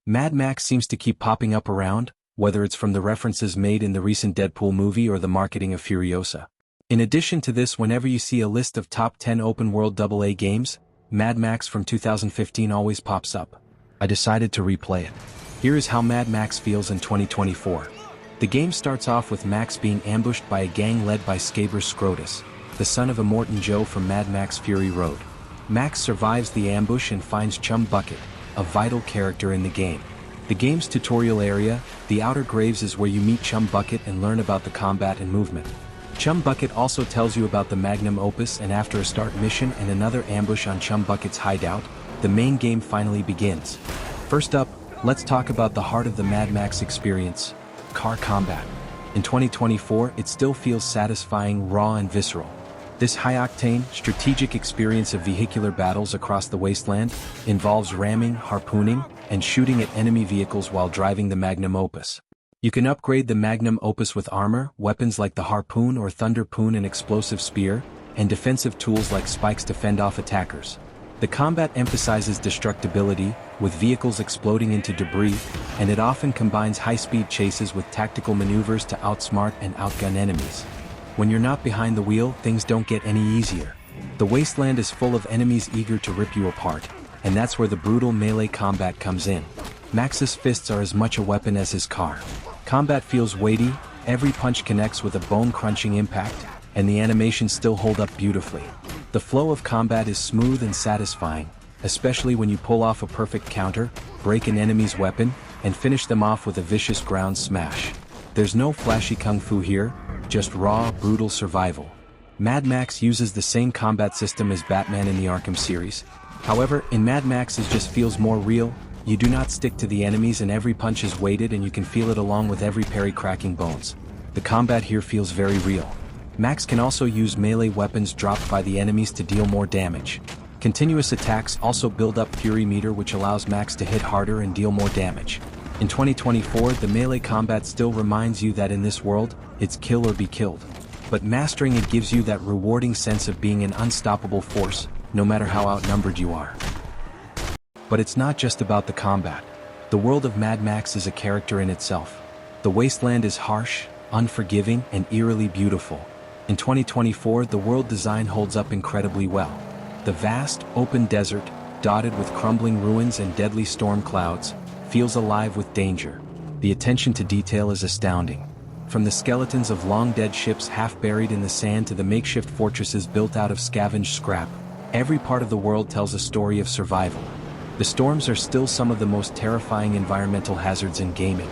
Mad Max seems to keep popping up around, whether it's from the references made in the recent Deadpool movie or the marketing of Furiosa. In addition to this, whenever you see a list of top 10 open-world AA games, Mad Max from 2015 always pops up. I decided to replay it. Here is how Mad Max feels in 2024. The game starts off with Max being ambushed by a gang led by Scaber Scrotus, the son of Immortan Joe from Mad Max Fury Road. Max survives the ambush and finds Chum Bucket, a vital character in the game. The game's tutorial area, the Outer Graves, is where you meet Chum Bucket and learn about the combat and movement. Chum Bucket also tells you about the magnum opus, and after a start mission and another ambush on Chum Bucket's hideout, the main game finally begins. First up, let's talk about the heart of the Mad Max experience, car combat. In 2024, it still feels satisfying, raw and visceral. This high-octane, strategic experience of vehicular battles across the wasteland involves ramming, harpooning, and shooting at enemy vehicles while driving the magnum opus. You can upgrade the magnum opus with armor, weapons like the harpoon or thunderpoon, and explosive spear, and defensive tools like spikes to fend off attackers. The combat emphasizes destructibility, with vehicles exploding into debris, and it often combines high-speed chases with tactical maneuvers to outsmart and outgun enemies. When you're not behind the wheel, things don't get any easier. The wasteland is full of enemies eager to rip you apart, and that's where the brutal melee combat comes in. Max's fists are as much a weapon as his car. Combat feels weighty, every punch connects with a bone-crunching impact, and the animations still hold up beautifully. The flow of combat is smooth and satisfying, especially when you pull off a perfect counter, break an enemy's weapon, and finish them off with a vicious ground smash. There's no flashy kung fu here, just raw, brutal survival. Mad Max uses the same combat system as Batman in the Arkham series. However, in Mad Max it just feels more real. You do not stick to the enemies and every punch is weighted, and you can feel it along with every parry cracking bones. The combat here feels very real. Max can also use melee weapons dropped by the enemies to deal more damage. Continuous attacks also build up Fury meter, which allows Max to hit harder and deal more damage. In 2024, the melee combat still reminds you that in this world, it's kill or be killed. But mastering it gives you that rewarding sense of being an unstoppable force, no matter how outnumbered you are. But it's not just about the combat. The world of Mad Max is a character in itself. The wasteland is harsh, unforgiving, and eerily beautiful. In 2024, the world design holds up incredibly well. The vast, open desert, dotted with crumbling ruins and deadly storm clouds, feels alive with danger. The attention to detail is astounding. From the skeletons of long-dead ships half buried in the sand to the makeshift fortresses built out of scavenged scrap, every part of the world tells a story of survival. The storms are still some of the most terrifying environmental hazards in gaming.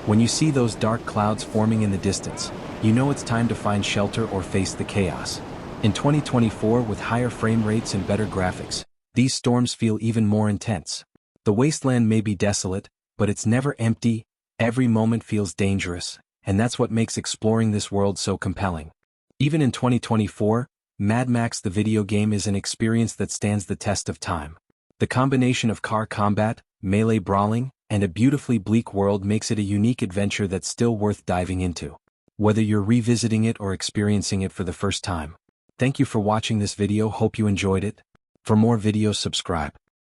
When you see those dark clouds forming in the distance, you know it's time to find shelter or face the chaos. In 2024, with higher frame rates and better graphics, these storms feel even more intense. The wasteland may be desolate, but it's never empty. Every moment feels dangerous, and that's what makes exploring this world so compelling. Even in 2024, Mad Max the video game is an experience that stands the test of time. The combination of car combat, melee brawling, and a beautifully bleak world makes it a unique adventure that's still worth diving into, whether you're revisiting it or experiencing it for the first time. Thank you for watching this video. Hope you enjoyed it. For more videos, subscribe.